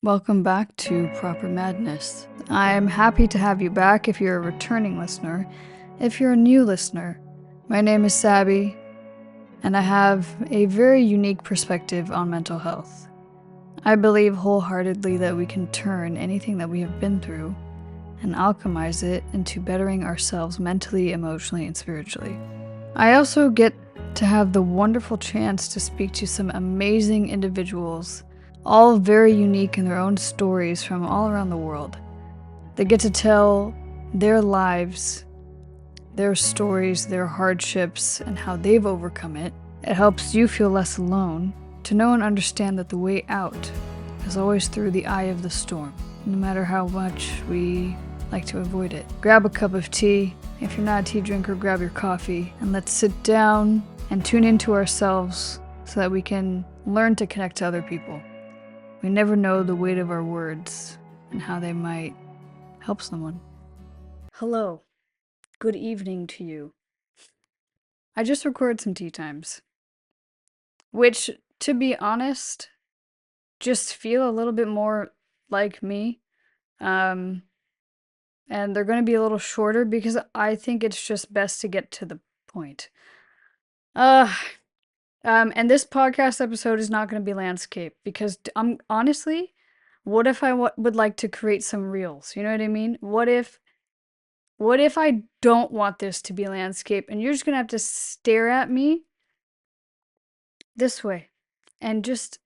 Welcome back to Proper Madness. I'm happy to have you back if you're a returning listener. If you're a new listener, my name is Sabby, and I have a very unique perspective on mental health. I believe wholeheartedly that we can turn anything that we have been through and alchemize it into bettering ourselves mentally, emotionally, and spiritually. I also get to have the wonderful chance to speak to some amazing individuals, all very unique in their own stories from all around the world. They get to tell their lives, their stories, their hardships, and how they've overcome it. It helps you feel less alone, to know and understand that the way out is always through the eye of the storm, no matter how much we like to avoid it. Grab a cup of tea. If you're not a tea drinker, grab your coffee, and let's sit down and tune into ourselves so that we can learn to connect to other people. We never know the weight of our words and how they might help someone. Hello. Good evening to you. I just recorded some tea times, which, to be honest, just feel a little bit more like me. And they're going to be a little shorter because I think it's just best to get to the point. And this podcast episode is not going to be landscape because honestly, what if I would like to create some reels? You know what I mean? What if I don't want this to be landscape and you're just going to have to stare at me this way? And just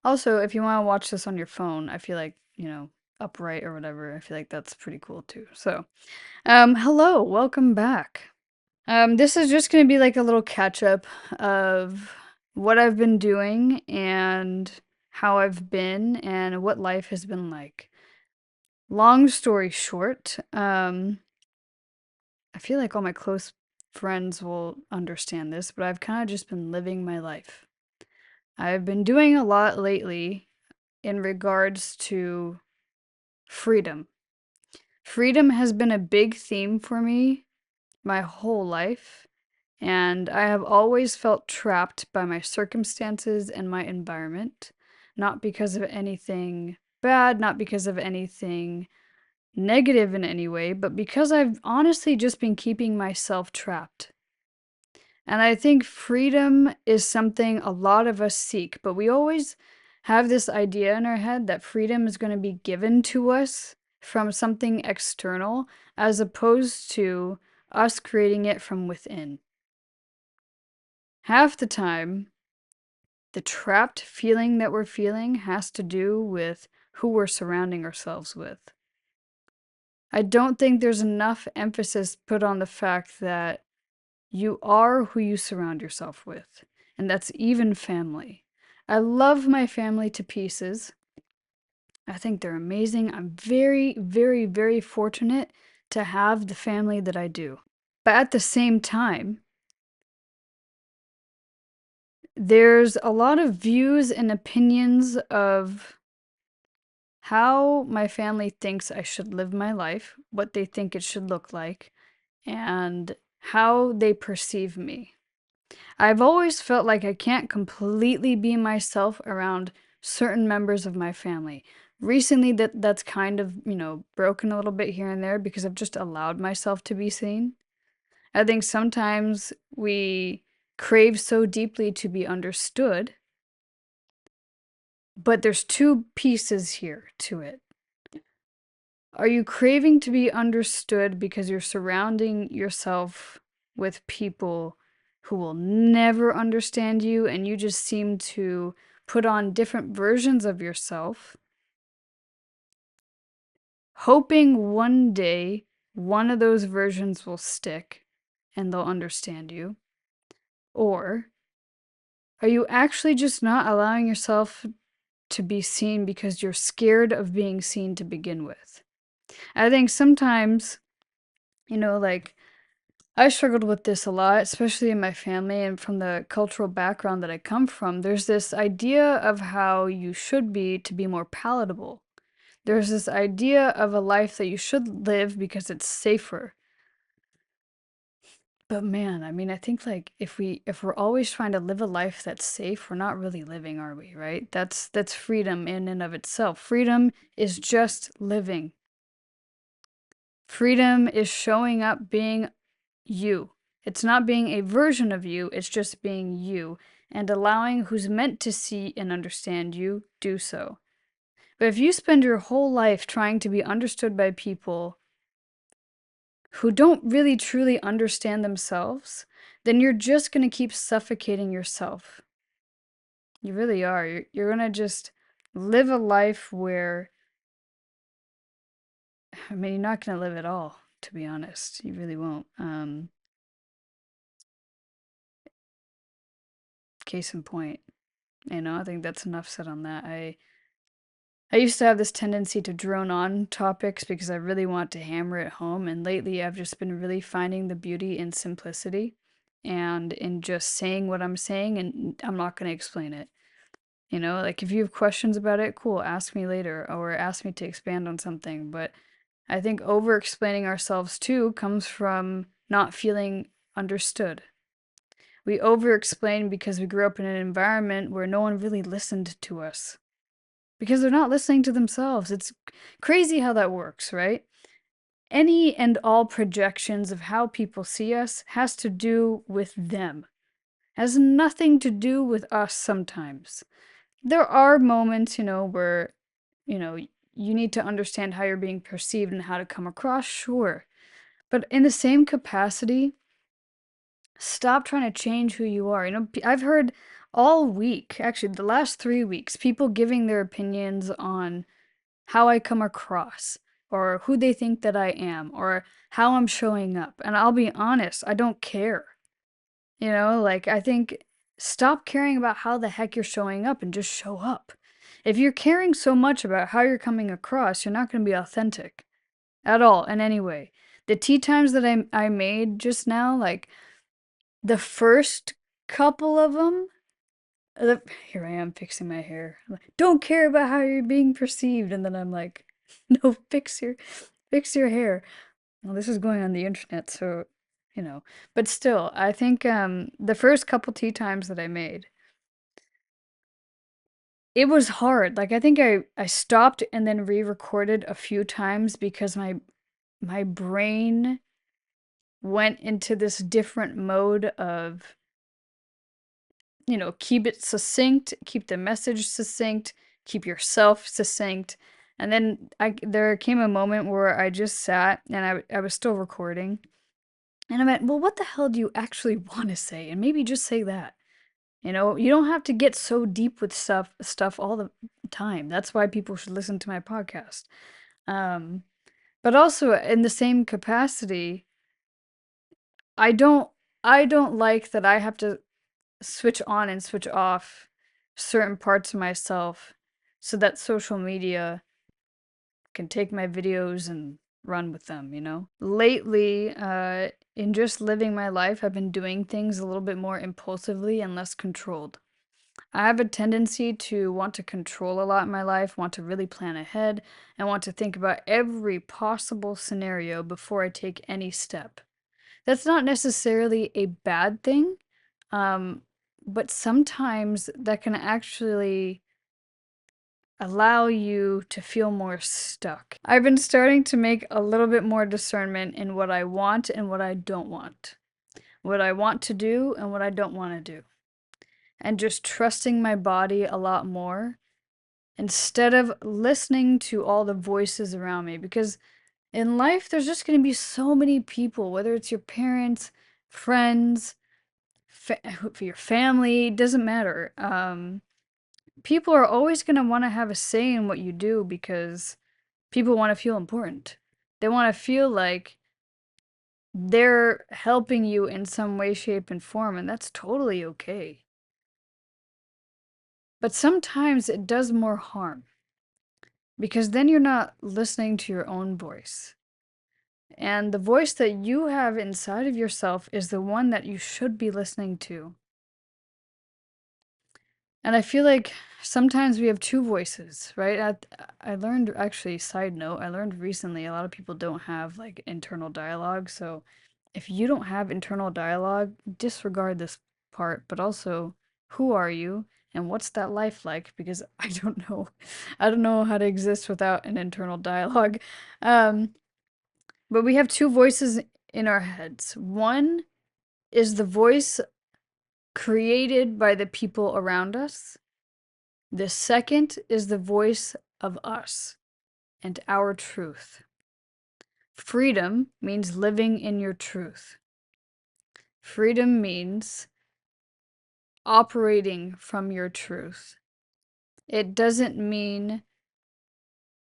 also, if you want to watch this on your phone, I feel like, upright or whatever, I feel like that's pretty cool too. So, hello, welcome back. This is just going to be like a little catch up of what I've been doing and how I've been and what life has been like. Long story short, I feel like all my close friends will understand this, but I've kind of just been living my life. I've been doing a lot lately in regards to freedom. Freedom has been a big theme for me my whole life, and I have always felt trapped by my circumstances and my environment, not because of anything bad, not because of anything negative in any way, but because I've honestly just been keeping myself trapped. And I think freedom is something a lot of us seek, but we always have this idea in our head that freedom is going to be given to us from something external as opposed to us creating it from within. Half the time, the trapped feeling that we're feeling has to do with who we're surrounding ourselves with. I don't think there's enough emphasis put on the fact that you are who you surround yourself with, and that's even family. I love my family to pieces. I think they're amazing. I'm very, very, very fortunate to have the family that I do. But at the same time, there's a lot of views and opinions of how my family thinks I should live my life, what they think it should look like, and how they perceive me. I've always felt like I can't completely be myself around certain members of my family. Recently, that's kind of, broken a little bit here and there because I've just allowed myself to be seen. I think sometimes we crave so deeply to be understood, but there's two pieces here to it. Are you craving to be understood because you're surrounding yourself with people who will never understand you and you just seem to put on different versions of yourself, hoping one day one of those versions will stick and they'll understand you? Or are you actually just not allowing yourself to be seen because you're scared of being seen to begin with? I think sometimes, like, I struggled with this a lot, especially in my family and from the cultural background that I come from. There's this idea of how you should be to be more palatable. There's this idea of a life that you should live because it's safer. But man, I mean, I think like if we're always trying to live a life that's safe, we're not really living, are we, right? That's freedom in and of itself. Freedom is just living. Freedom is showing up being you. It's not being a version of you, it's just being you and allowing who's meant to see and understand you do so. But if you spend your whole life trying to be understood by people who don't really truly understand themselves, then you're just going to keep suffocating yourself. You really are. You're going to just live a life where, I mean, you're not going to live at all, to be honest. You really won't. Case in point. I think that's enough said on that. I used to have this tendency to drone on topics because I really want to hammer it home, and lately I've just been really finding the beauty in simplicity and in just saying what I'm saying, and I'm not going to explain it. Like if you have questions about it, cool, ask me later or ask me to expand on something. But I think over explaining ourselves too comes from not feeling understood. We over explain because we grew up in an environment where no one really listened to us because they're not listening to themselves. It's crazy how that works, right? Any and all projections of how people see us has to do with them. Has nothing to do with us sometimes. There are moments, where, you know, you need to understand how you're being perceived and how to come across, sure. But in the same capacity, stop trying to change who you are. I've heard all week, actually the last 3 weeks, people giving their opinions on how I come across, or who they think that I am, or how I'm showing up. And I'll be honest, I don't care. Like I think stop caring about how the heck you're showing up and just show up. If you're caring so much about how you're coming across, you're not going to be authentic at all in any way. The tea times that I made just now, like the first couple of them, here I am fixing my hair. I'm like, don't care about how you're being perceived, and then I'm like, no, fix your hair. Well, this is going on the internet, so but still, I think the first couple tea times that I made, it was hard. Like I think I stopped and then re-recorded a few times because my brain went into this different mode of, keep it succinct, keep the message succinct, keep yourself succinct. And then there came a moment where I just sat and I was still recording. And I went, well, what the hell do you actually want to say? And maybe just say that. You don't have to get so deep with stuff all the time. That's why people should listen to my podcast. Um, but also in the same capacity, I don't I don't like that I have to switch on and switch off certain parts of myself so that social media can take my videos and run with them. Lately, in just living my life, I've been doing things a little bit more impulsively and less controlled. I have a tendency to want to control a lot in my life, want to really plan ahead, and want to think about every possible scenario before I take any step. That's not necessarily a bad thing, um, but sometimes that can actually allow you to feel more stuck. I've been starting to make a little bit more discernment in what I want and what I don't want. What I want to do and what I don't want to do. And just trusting my body a lot more instead of listening to all the voices around me. Because in life, there's just going to be so many people, whether it's your parents, friends, for your family, doesn't matter. People are always going to want to have a say in what you do because people want to feel important. They want to feel like they're helping you in some way, shape, and form, and that's totally okay. But sometimes it does more harm because then you're not listening to your own voice. And the voice that you have inside of yourself is the one that you should be listening to. And I feel like sometimes we have two voices, right? I learned, actually, side note, I learned recently a lot of people don't have like internal dialogue. So if you don't have internal dialogue, disregard this part, but also who are you and what's that life like? Because I don't know. I don't know how to exist without an internal dialogue. Um, but we have two voices in our heads. One is the voice created by the people around us. The second is the voice of us and our truth. Freedom means living in your truth. Freedom means operating from your truth. It doesn't mean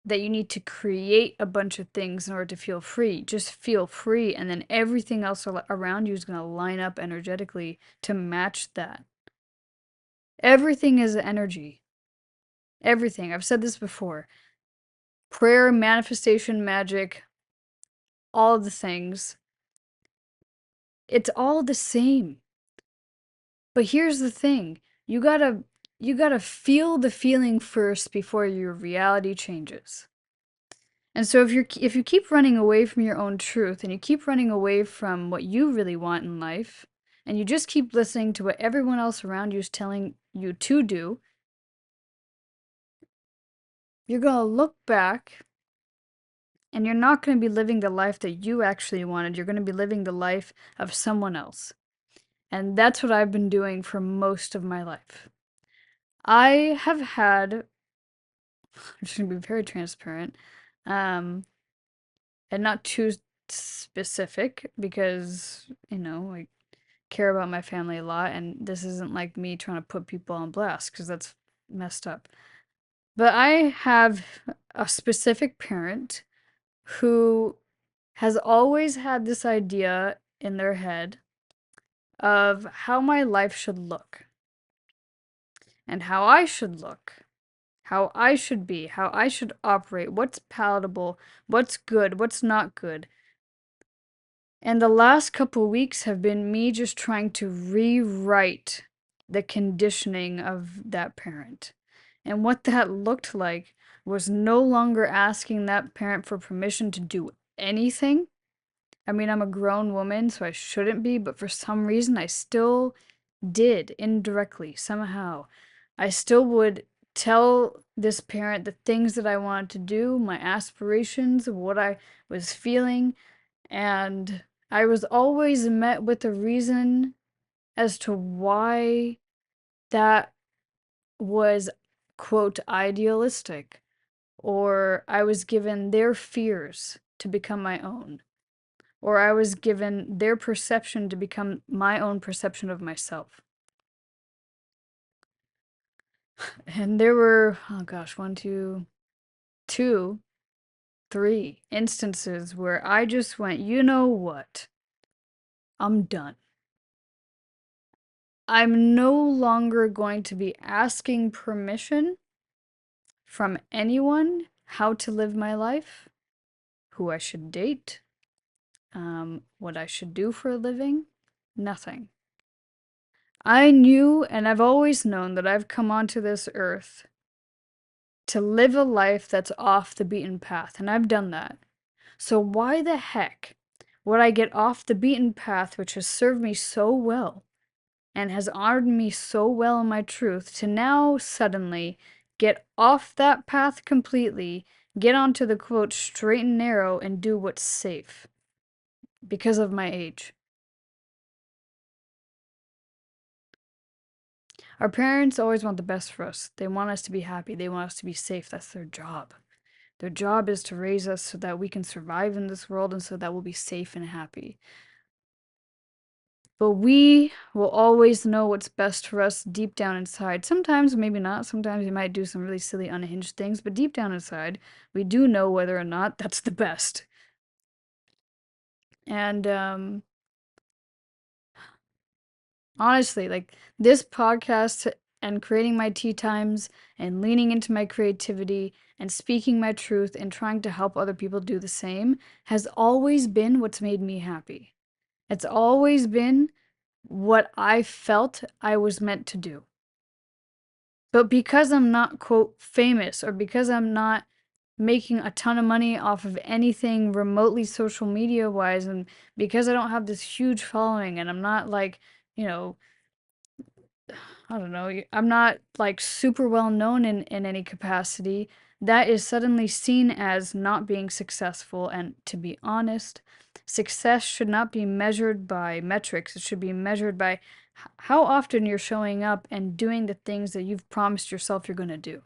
that you need to create a bunch of things in order to feel free. Just feel free, and then everything else around you is going to line up energetically to match that. Everything is energy. Everything. I've said this before. Prayer, manifestation, magic, all of the things. It's all the same. But here's the thing. You gotta feel the feeling first before your reality changes. And so if you keep running away from your own truth and you keep running away from what you really want in life, and you just keep listening to what everyone else around you is telling you to do, you're going to look back and you're not going to be living the life that you actually wanted. You're going to be living the life of someone else. And that's what I've been doing for most of my life. I have had, I'm just going to be very transparent, and not too specific because, I care about my family a lot, and this isn't like me trying to put people on blast because that's messed up. But I have a specific parent who has always had this idea in their head of how my life should look and how I should look, how I should be, how I should operate, what's palatable, what's good, what's not good. And the last couple weeks have been me just trying to rewrite the conditioning of that parent. And what that looked like was no longer asking that parent for permission to do anything. I mean, I'm a grown woman, so I shouldn't be, but for some reason I still did indirectly, somehow. I still would tell this parent the things that I wanted to do, my aspirations, what I was feeling, and I was always met with a reason as to why that was, quote, idealistic, or I was given their fears to become my own, or I was given their perception to become my own perception of myself. And there were, oh gosh, one, two, three instances where I just went, you know what? I'm done. I'm no longer going to be asking permission from anyone how to live my life, who I should date, what I should do for a living, nothing. I knew and I've always known that I've come onto this earth to live a life that's off the beaten path, and I've done that. So why the heck would I get off the beaten path, which has served me so well and has honored me so well in my truth, to now suddenly get off that path completely, get onto the quote straight and narrow, and do what's safe because of my age? Our parents always want the best for us. They want us to be happy. They want us to be safe. That's their job. Their job is to raise us so that we can survive in this world and so that we'll be safe and happy. But we will always know what's best for us deep down inside. Sometimes, maybe not. Sometimes we might do some really silly, unhinged things. But deep down inside, we do know whether or not that's the best. And honestly, like this podcast and creating my tea times and leaning into my creativity and speaking my truth and trying to help other people do the same has always been what's made me happy. It's always been what I felt I was meant to do. But because I'm not, quote, famous, or because I'm not making a ton of money off of anything remotely social media wise, and because I don't have this huge following and I'm not like, you know, I don't know, I'm not like super well known in any capacity, that is suddenly seen as not being successful. And to be honest, success should not be measured by metrics. It should be measured by how often you're showing up and doing the things that you've promised yourself you're going to do.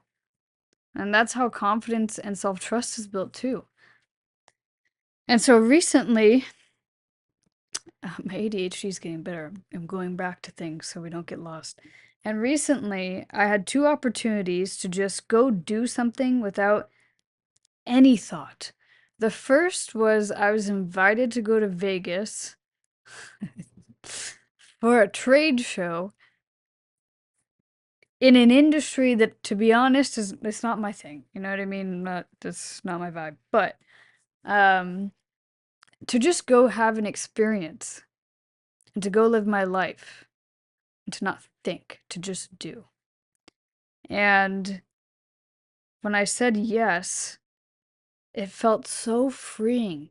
And that's how confidence and self-trust is built too. And so recently, my ADHD is getting better. I'm going back to things so we don't get lost. And recently, I had two opportunities to just go do something without any thought. The first was I was invited to go to Vegas for a trade show in an industry that, to be honest, is it's not my thing. You know what I mean? That's not my vibe. But to just go have an experience and to go live my life and to not think, to just do. And when I said yes, it felt so freeing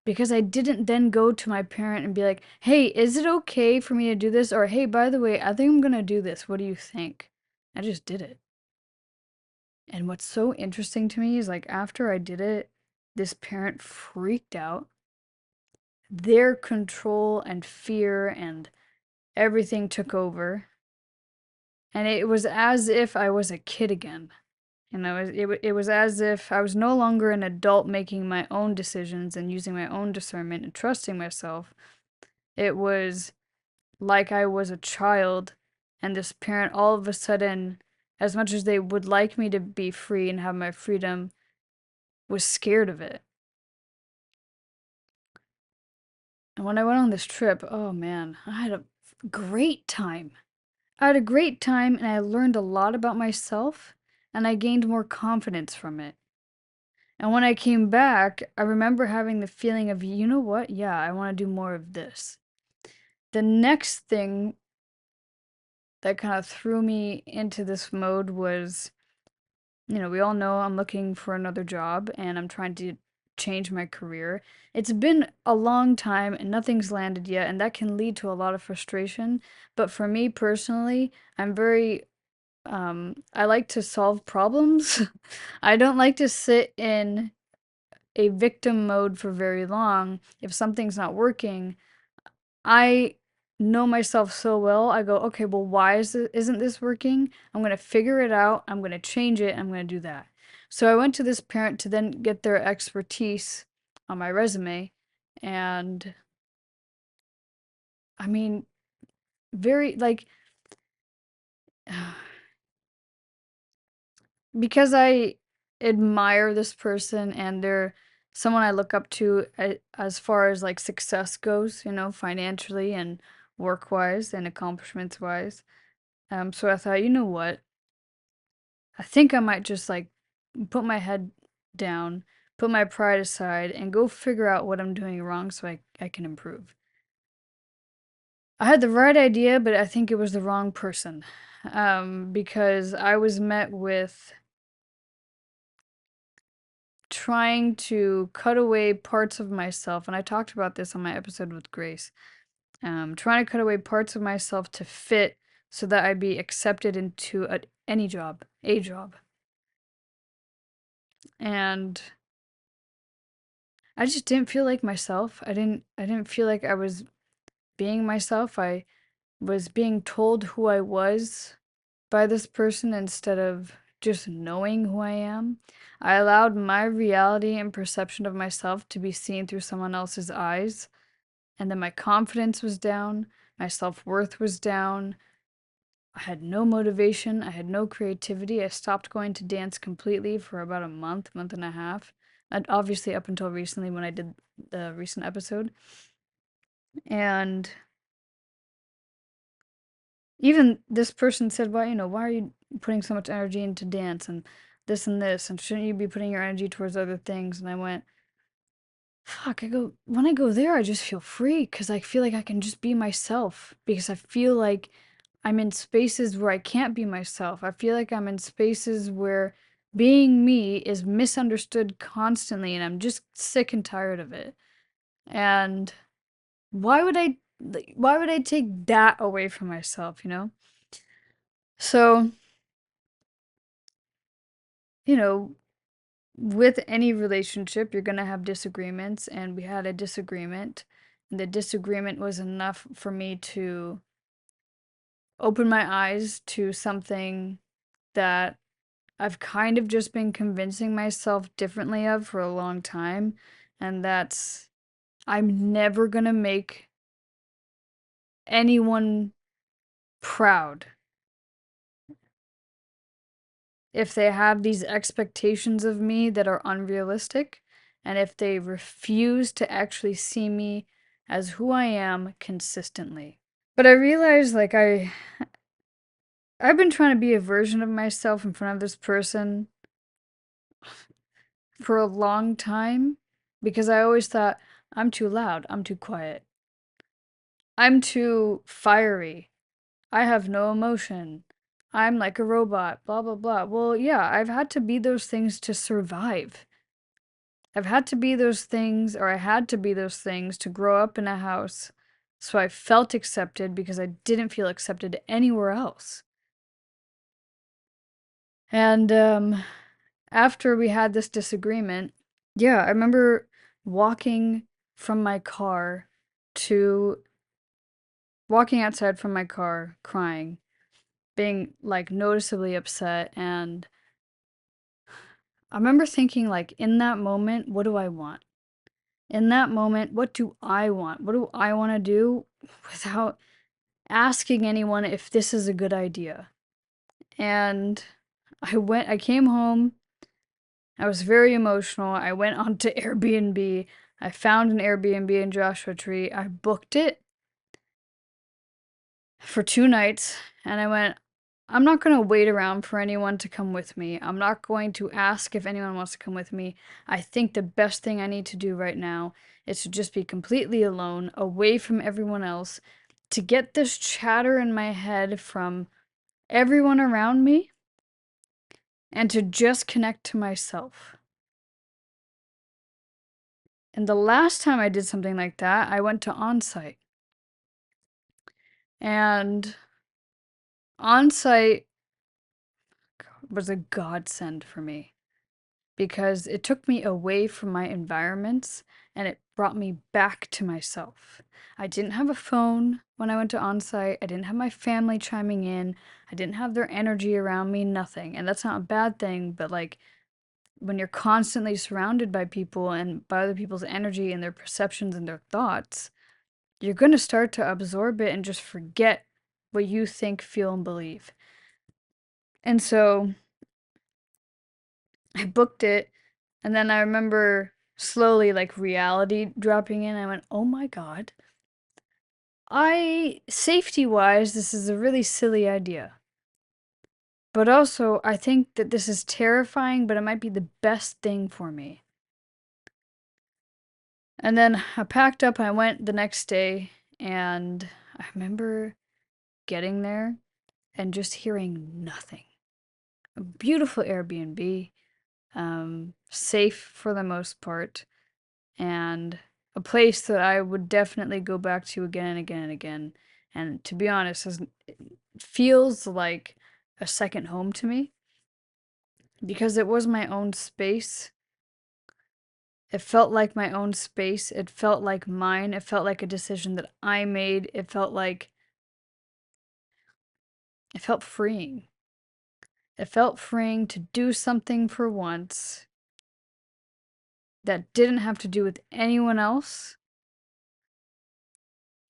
because I didn't then go to my parent and be like, hey, is it okay for me to do this? Or, hey, by the way, I think I'm going to do this. What do you think? I just did it. And what's so interesting to me is like after I did it, this parent freaked out. Their control and fear and everything took over. And it was as if I was a kid again. You know, it was as if I was no longer an adult making my own decisions and using my own discernment and trusting myself. It was like I was a child, and this parent all of a sudden, as much as they would like me to be free and have my freedom, was scared of it. And when I went on this trip, oh man, I had a great time. I had a great time and I learned a lot about myself and I gained more confidence from it. And when I came back, I remember having the feeling of, you know what? Yeah, I want to do more of this. The next thing that kind of threw me into this mode was, we all know I'm looking for another job and I'm trying to change my career. It's been a long time and nothing's landed yet, and that can lead to a lot of frustration. But for me personally, I'm very I like to solve problems. I don't like to sit in a victim mode for very long. If something's not working, I know myself so well. I go, okay, well, why isn't this working? I'm going to figure it out. I'm going to change it. I'm going to do that. So I went to this parent to then get their expertise on my resume. And I mean, very like, because I admire this person and they're someone I look up to as far as like success goes, financially and work wise and accomplishments wise. So I thought, you know what? I think I might just like put my head down, put my pride aside, and go figure out what I'm doing wrong so I can improve. I had the right idea, but I think it was the wrong person. Because I was met with trying to cut away parts of myself, and I talked about this on my episode with Grace. Trying to cut away parts of myself to fit so that I'd be accepted into any job, a job. And I just didn't feel like myself. I didn't feel like I was being myself. I was being told who I was by this person instead of just knowing who I am. I allowed my reality and perception of myself to be seen through someone else's eyes, and then my confidence was down, my self-worth was down. I had no motivation, I had no creativity. I stopped going to dance completely for about a month, month and a half. And obviously up until recently when I did the recent episode. And even this person said, well, why are you putting so much energy into dance and this, and shouldn't you be putting your energy towards other things? And I went, fuck, when I go there, I just feel free because I feel like I can just be myself because I feel like I'm in spaces where I can't be myself. I feel like I'm in spaces where being me is misunderstood constantly, and I'm just sick and tired of it. And why would I take that away from myself, you know? So, you know, with any relationship, you're gonna have disagreements, and we had a disagreement, and the disagreement was enough for me to open my eyes to something that I've kind of just been convincing myself differently of for a long time, and that's I'm never gonna make anyone proud if they have these expectations of me that are unrealistic, and if they refuse to actually see me as who I am consistently. But I realized I've been trying to be a version of myself in front of this person for a long time because I always thought I'm too loud, I'm too quiet, I'm too fiery, I have no emotion, I'm like a robot, blah blah blah. Well, yeah, I've had to be those things to survive. I've had to be those things, or I had to be those things to grow up in a house so I felt accepted because I didn't feel accepted anywhere else. And after we had this disagreement, yeah, I remember walking from my car to walking outside from my car crying, being like noticeably upset. And I remember thinking, like, in that moment, what do I want? In that moment, what do I want? What do I want to do without asking anyone if this is a good idea? And I came home. I was very emotional. I went onto Airbnb. I found an Airbnb in Joshua Tree. I booked it for 2 nights, and I went, I'm not gonna wait around for anyone to come with me. I'm not going to ask if anyone wants to come with me. I think the best thing I need to do right now is to just be completely alone, away from everyone else, to get this chatter in my head from everyone around me, and to just connect to myself. And the last time I did something like that, I went to Onsite. And Onsite was a godsend for me because it took me away from my environments and it brought me back to myself. I didn't have a phone when I went to Onsite. I didn't have my family chiming in. I didn't have their energy around me, nothing. And that's not a bad thing, but like when you're constantly surrounded by people and by other people's energy and their perceptions and their thoughts, you're going to start to absorb it and just forget what you think, feel, and believe. And so I booked it, and then I remember slowly like reality dropping in. I went, "Oh my god. Safety-wise, this is a really silly idea. But also, I think that this is terrifying, but it might be the best thing for me." And then I packed up and I went the next day, and I remember getting there and just hearing nothing. A beautiful Airbnb, safe for the most part, and a place that I would definitely go back to again and again and again. And to be honest, it feels like a second home to me because it was my own space. It felt like my own space. It felt like mine. It felt like a decision that I made. It felt freeing. It felt freeing to do something for once that didn't have to do with anyone else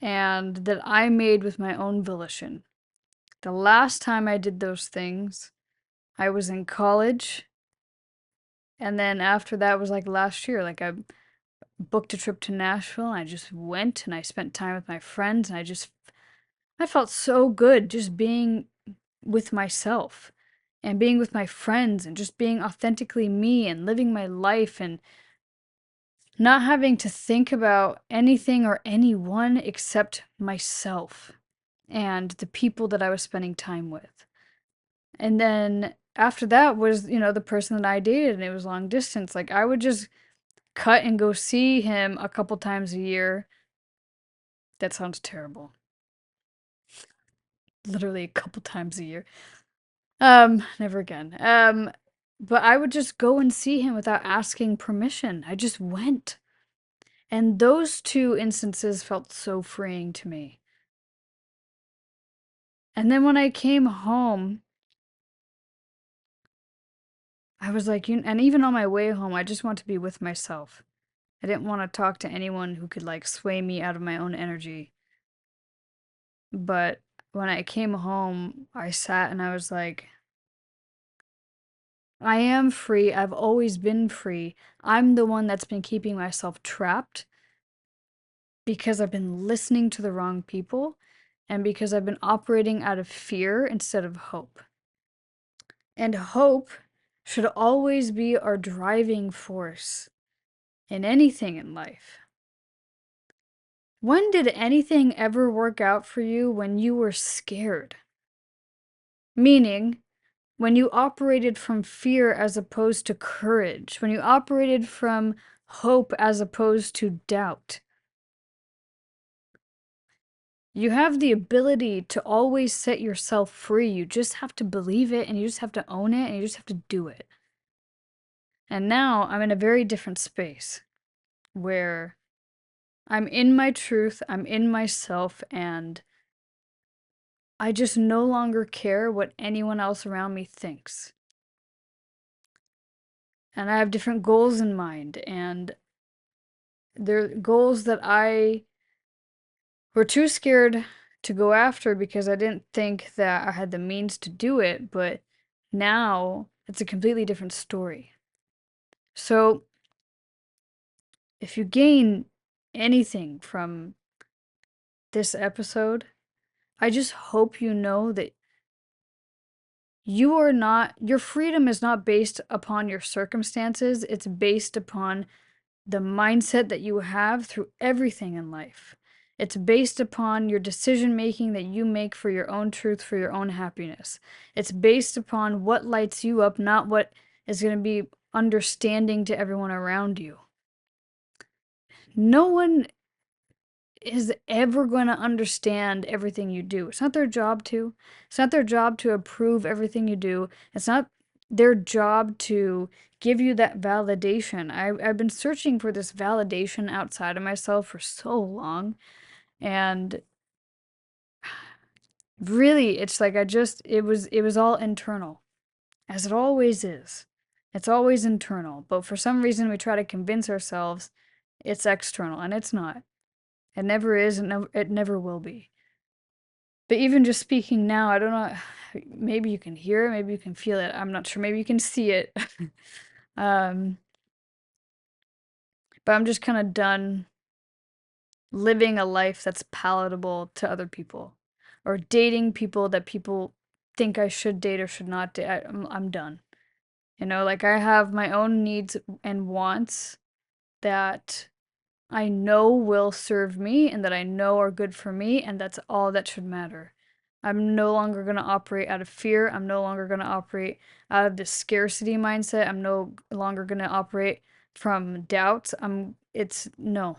and that I made with my own volition. The last time I did those things, I was in college, and then after that was like last year. Like I booked a trip to Nashville, and I just went and I spent time with my friends, and I felt so good just being with myself and being with my friends and just being authentically me and living my life and not having to think about anything or anyone except myself and the people that I was spending time with. And then after that was, the person that I dated, and it was long distance. Like, I would just cut and go see him a couple times a year. That sounds terrible. Literally a couple times a year. Never again. But I would just go and see him without asking permission. I just went. And those two instances felt so freeing to me. And then when I came home, I was like, and even on my way home, I just want to be with myself. I didn't want to talk to anyone who could like sway me out of my own energy. But when I came home, I sat and I was like, I am free. I've always been free. I'm the one that's been keeping myself trapped because I've been listening to the wrong people and because I've been operating out of fear instead of hope. And hope should always be our driving force in anything in life. When did anything ever work out for you when you were scared? Meaning, when you operated from fear as opposed to courage, when you operated from hope as opposed to doubt. You have the ability to always set yourself free. You just have to believe it, and you just have to own it, and you just have to do it. And now I'm in a very different space where I'm in my truth, I'm in myself, and I just no longer care what anyone else around me thinks. And I have different goals in mind, and they're goals that I were too scared to go after because I didn't think that I had the means to do it, but now it's a completely different story. So, if you gain anything from this episode, I just hope you know that your freedom is not based upon your circumstances, it's based upon the mindset that you have through everything in life. It's based upon your decision making that you make for your own truth, for your own happiness. It's based upon what lights you up, not what is going to be understanding to everyone around you. No one is ever going to understand everything you do. It's not their job to. It's not their job to approve everything you do. It's not their job to give you that validation. I've been searching for this validation outside of myself for so long. And really, it's like it was all internal, as it always is. It's always internal. But for some reason, we try to convince ourselves it's external, and it's not. It never is, and it never will be. But even just speaking now, I don't know, maybe you can hear it, maybe you can feel it. I'm not sure. Maybe you can see it. um, but I'm just kind of done living a life that's palatable to other people or dating people that people think I should date or should not date. I'm done. Like I have my own needs and wants that I know will serve me and that I know are good for me, and that's all that should matter. I'm no longer going to operate out of fear. I'm no longer going to operate out of this scarcity mindset. I'm no longer going to operate from doubt. It's no.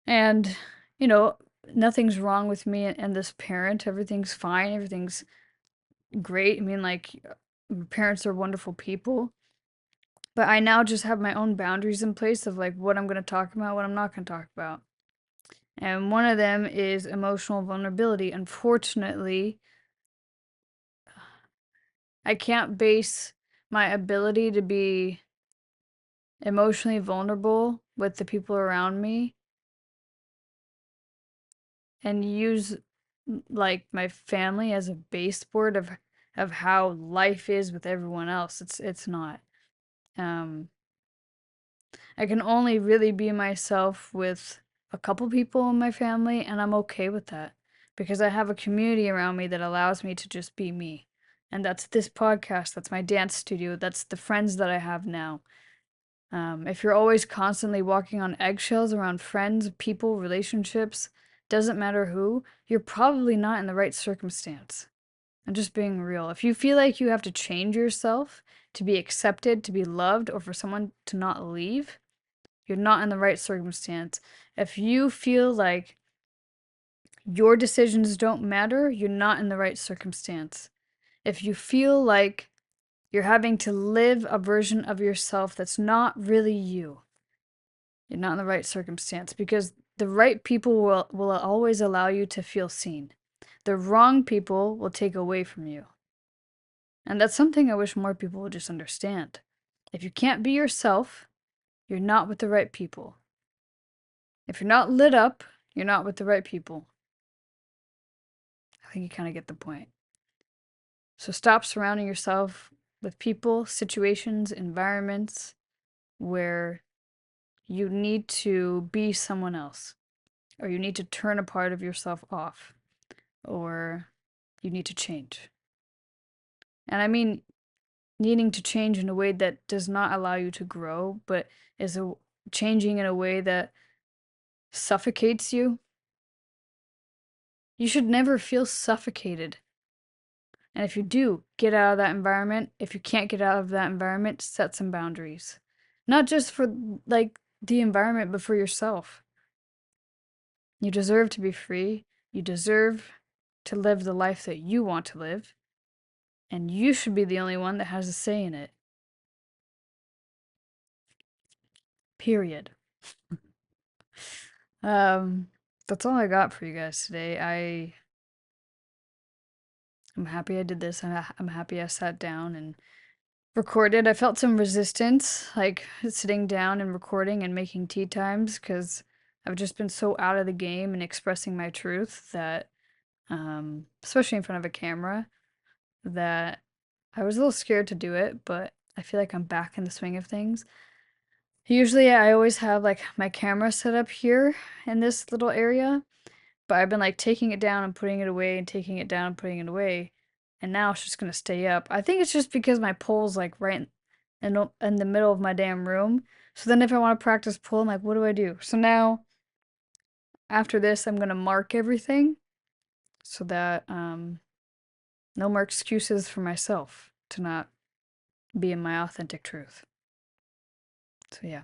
And, you know, nothing's wrong with me and this parent. Everything's fine. Everything's great. I mean, like, my parents are wonderful people. But I now just have my own boundaries in place of like what I'm going to talk about, what I'm not going to talk about. And one of them is emotional vulnerability. Unfortunately, I can't base my ability to be emotionally vulnerable with the people around me and use like my family as a baseboard of how life is with everyone else. It's not. Um I can only really be myself with a couple people in my family, and I'm okay with that because I have a community around me that allows me to just be me. And that's this podcast, that's my dance studio, that's the friends that I have now. If you're always constantly walking on eggshells around friends, people, relationships, doesn't matter who, you're probably not in the right circumstance. I'm just being real. If you feel like you have to change yourself to be accepted, to be loved, or for someone to not leave, you're not in the right circumstance. If you feel like your decisions don't matter, you're not in the right circumstance. If you feel like you're having to live a version of yourself that's not really you, you're not in the right circumstance, because the right people will always allow you to feel seen. The wrong people will take away from you. And that's something I wish more people would just understand. If you can't be yourself, you're not with the right people. If you're not lit up, you're not with the right people. I think you kind of get the point. So stop surrounding yourself with people, situations, environments where you need to be someone else, or you need to turn a part of yourself off, or you need to change. And I mean needing to change in a way that does not allow you to grow, but is changing in a way that suffocates you. You should never feel suffocated. And if you do, get out of that environment. If you can't get out of that environment, set some boundaries. Not just for like the environment, but for yourself. You deserve to be free. You deserve to live the life that you want to live. And you should be the only one that has a say in it. Period. That's all I got for you guys today. I'm happy I did this. I'm happy I sat down and recorded. I felt some resistance, like sitting down and recording and making tea times, because I've just been so out of the game and expressing my truth that, especially in front of a camera, that I was a little scared to do it, but I feel like I'm back in the swing of things. Usually I always have like my camera set up here in this little area, but I've been like taking it down and putting it away and taking it down and putting it away. And now it's just gonna stay up. I think it's just because my pole's like right in the middle of my damn room. So then if I want to practice pole, I'm like, what do I do? So now after this, I'm gonna mark everything so that no more excuses for myself to not be in my authentic truth. So yeah.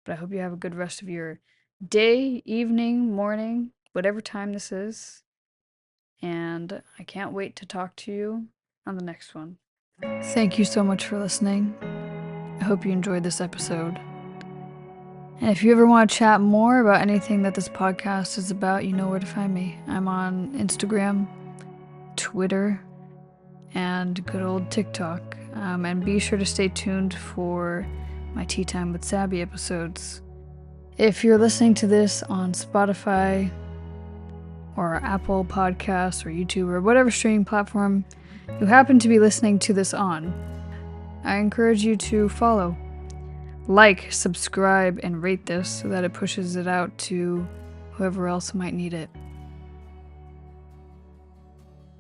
But I hope you have a good rest of your day, evening, morning, whatever time this is. And I can't wait to talk to you on the next one. Thank you so much for listening. I hope you enjoyed this episode. And if you ever want to chat more about anything that this podcast is about, you know where to find me. I'm on Instagram, Twitter, and good old TikTok. And be sure to stay tuned for my Tea Time with Sabby episodes. If you're listening to this on Spotify or Apple Podcasts or YouTube or whatever streaming platform you happen to be listening to this on, I encourage you to follow, like, subscribe, and rate this so that it pushes it out to whoever else might need it.